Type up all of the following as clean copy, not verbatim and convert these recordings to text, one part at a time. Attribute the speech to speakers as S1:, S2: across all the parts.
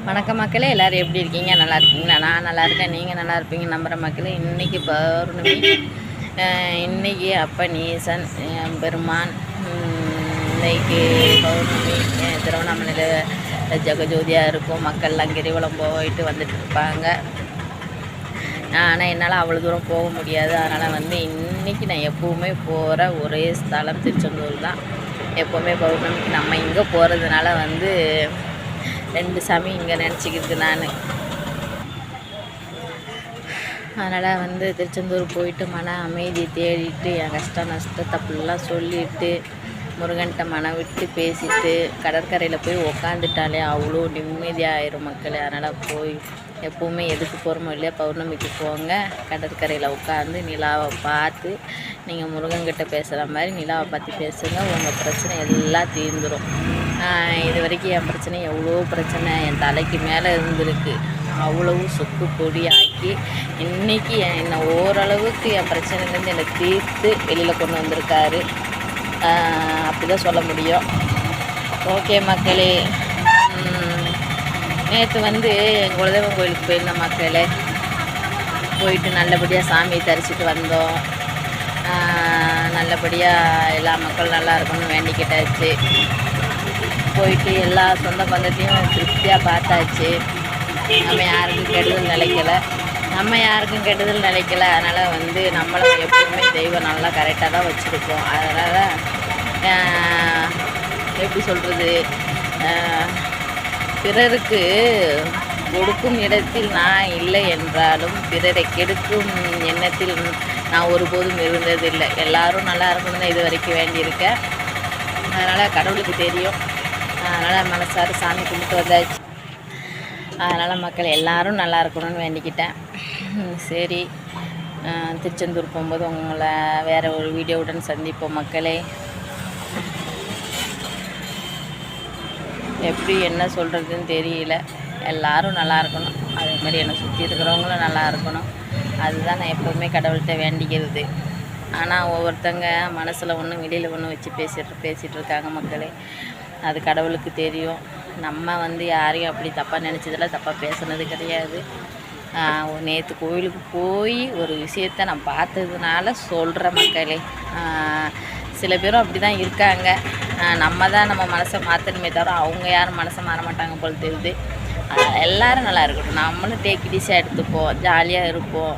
S1: வணக்கம் மக்களே, எல்லோரும் எப்படி இருக்கீங்க? நல்லா இருக்கீங்களா? நான் நல்லா இருக்கேன். நீங்கள் நல்லா இருப்பீங்க நம்புகிற மக்களே. இன்றைக்கி பௌர்ணமி. இன்றைக்கி அப்பன் ஈசன் பெருமான். இன்றைக்கி பௌர்ணமி. திருவண்ணாமலையில் ஜெகஜோதியாக இருக்கும். மக்கள்லாம் கிரிவலம் போயிட்டு வந்துட்டு இருப்பாங்க. ஆனால் என்னால் அவ்வளோ தூரம் போக முடியாது. அதனால் இன்றைக்கி நான் எப்போவுமே போகிற ஒரே ஸ்தலம் திருச்செந்தூர் தான். எப்போவுமே பௌர்ணமிக்கு நம்ம இங்கே போகிறதுனால 2 சாமி இங்கே நினச்சிக்கிது நான். அதனால் திருச்செந்தூர் போயிட்டு மன அமைதி தேடிட்டு என் கஷ்ட நஷ்டத்தை ஃபுல்லாக சொல்லிவிட்டு முருகன்கிட்ட மனம் விட்டு பேசிட்டு கடற்கரையில் போய் உக்காந்துட்டாலே அவ்வளோ நிம்மதியாகிடும் மக்களே. அதனால் போய் எப்போவுமே எதுக்கு போகிறோமோ இல்லையா, பௌர்ணமிக்கு போங்க, கடற்கரையில் உட்காந்து நிலாவை பார்த்து நீங்கள் முருகன்கிட்ட பேசுகிற மாதிரி நிலாவை பார்த்து பேசுங்க. உங்கள் பிரச்சனை எல்லாம் தீர்ந்துடும். இது வரைக்கும் என் பிரச்சனை எவ்வளோ பிரச்சனை என் தலைக்கு மேலே இருந்திருக்கு. அவ்வளவு சொக்கு பொடி ஆக்கி இன்றைக்கி என்னை ஓரளவுக்கு என் பிரச்சனைலேருந்து என்னை தீர்த்து வெளியில் கொண்டு வந்திருக்காரு. அப்படி தான் சொல்ல முடியும். ஓகே மக்களே, நேற்று எங்கள் குலதெய்வம் கோயிலுக்கு போயிருந்த மக்களே, போயிட்டு நல்லபடியாக சாமியை தரிசிட்டு வந்தோம். நல்லபடியாக எல்லா மக்களும் நல்லா இருக்கணும்னு வேண்டிக்கிட்டாச்சு. போயிட்டு எல்லா சொந்த பந்தத்தையும் திருப்தியாக பார்த்தாச்சு. நம்ம யாருக்கும் கெடுதல் நினைக்கலை. அதனால் நம்மளை எப்பவுமே தெய்வம் நல்லா கரெக்டாக தான் வச்சுருக்கோம். அதனால் எப்படி சொல்கிறது, பிறருக்கு கொடுக்கும் இடத்தில் நான் இல்லை என்றாலும் பிறரை கெடுக்கும் எண்ணத்தில் நான் ஒருபோதும் இருந்ததில்லை. எல்லோரும் நல்லா இருக்கணும்னு தான் இது வரைக்கும் வேண்டியிருக்கேன். அதனால் கடவுளுக்கு தெரியும். அதனால் மனசார சாமி கும்பிட்டு வந்தாச்சு. அதனால் மக்கள் எல்லோரும் நல்லா இருக்கணும்னு வேண்டிக்கிட்டேன். சரி, திருச்செந்தூர் போகும்போது உங்களை வேறு ஒரு வீடியோவுடன் சந்திப்போம் மக்களே. எப்படி என்ன சொல்கிறதுன்னு தெரியல. எல்லோரும் நல்லா இருக்கணும், அதே மாதிரி என்னை சுற்றி இருக்கிறவங்களும் நல்லா இருக்கணும். அதுதான் நான் எப்போவுமே கடவுள்கிட்ட வேண்டிக்கிறது. ஆனால் ஒவ்வொருத்தங்க மனசில் ஒன்று வெளியில் ஒன்று வச்சு பேசிகிட்டு இருக்காங்க மக்களே. அது கடவுளுக்கு தெரியும். நம்ம யாரையும் அப்படி தப்பாக நினச்சதில்ல, தப்பாக பேசுனது கிடையாது. நேற்று கோயிலுக்கு போய் ஒரு விஷயத்தை நான் பார்த்ததுனால சொல்கிற மக்களே. சில பேரும் அப்படி தான் இருக்காங்க. நம்ம தான் நம்ம மனசை மாற்றணுமே தவிர அவங்க யாரும் மனசை மாற மாட்டாங்க போல் தெரியுது. எல்லோரும் நல்லா இருக்கட்டும். நம்மளும் டேக் இட் ஈஸியாக எடுத்துப்போம், ஜாலியாக இருப்போம்.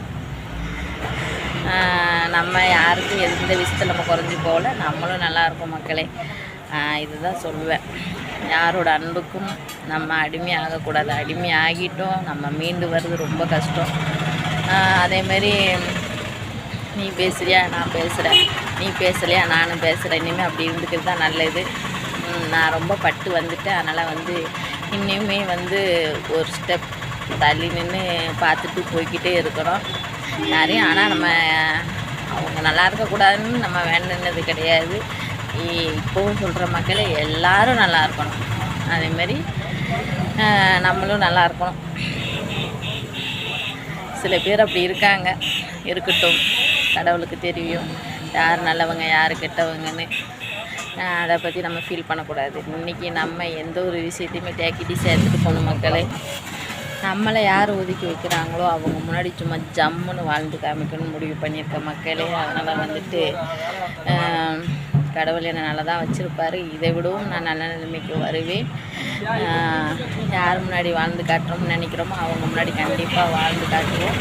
S1: நம்ம யாருக்கும் எந்த விஷயத்தில் நம்ம குறைஞ்சி போகல, நம்மளும் நல்லா இருப்போம் மக்களே. இதுதான் சொல்லுவேன். யாரோட அன்புக்கும் நம்ம அடிமையாகக்கூடாது. அடிமை ஆகிட்டோம் நம்ம மீண்டு வர்றது ரொம்ப கஷ்டம். அதேமாரி நீ பேசுகிறியா நான் பேசுகிறேன், நீ பேசலையா நானும் பேசுகிறேன். இனிமேல் அப்படி இருந்துக்கிறது தான் நல்லது. நான் ரொம்ப பட்டு வந்துட்டேன். அதனால் இன்னுமே ஒரு ஸ்டெப் தள்ளி நின்று பார்த்துட்டு போய்கிட்டே இருக்கிறோம் யாரையும். ஆனால் நம்ம அவங்க நல்லா இருக்கக்கூடாதுன்னு நம்ம வேண்டினது கிடையாது. இப்போவும் சொல்கிற மக்களே, எல்லோரும் நல்லா இருக்கணும். அதேமாரி நம்மளும் நல்லா இருக்கணும். சில பேர் அப்படி இருக்காங்க, இருக்கட்டும். கடவுளுக்கு தெரியும் யார் நல்லவங்க யார் கெட்டவங்கன்னு. அதை பற்றி நம்ம ஃபீல் பண்ணக்கூடாது. இன்றைக்கி நம்ம எந்த ஒரு விஷயத்தையுமே டேக்கிட்டிஸாக எடுத்துகிட்டு போகணும் மக்களே. நம்மளை யார் ஒதுக்கி வைக்கிறாங்களோ அவங்க முன்னாடி சும்மா ஜம்முன்னு வாழ்ந்து காமிக்கணும்னு முடிவு பண்ணியிருக்க மக்களே. அதனால் கடவுள் என்னை நல்லா தான் வச்சுருப்பார். இதை விடவும் நான் நல்ல நிலைமைக்கு வருவேன். யார் முன்னாடி வாழ்ந்து காட்டுறோம்னு நினைக்கிறோமோ அவங்க முன்னாடி கண்டிப்பாக வாழ்ந்து காட்டுவோம்.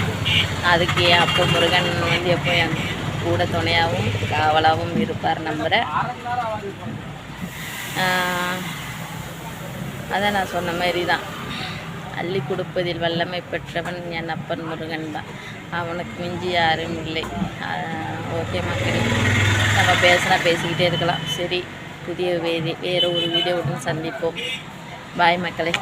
S1: அதுக்கு அப்போ முருகன் எப்போ என் கூட துணையாகவும் காவலாகவும் இருப்பார் நம்புகிறேன். அதை நான் சொன்ன மாதிரி தான், அள்ளி கொடுப்பதில் வல்லமை பெற்றவன் என் அப்பன் முருகன் தான். அவனுக்கு மிஞ்சி யாரும் இல்லை. ஓகே மக்களே, நம்ம பேசிக்கிட்டே இருக்கலாம். சரி, வேறு ஒரு வீடியோவுடன் சந்திப்போம். பாய் மக்களே.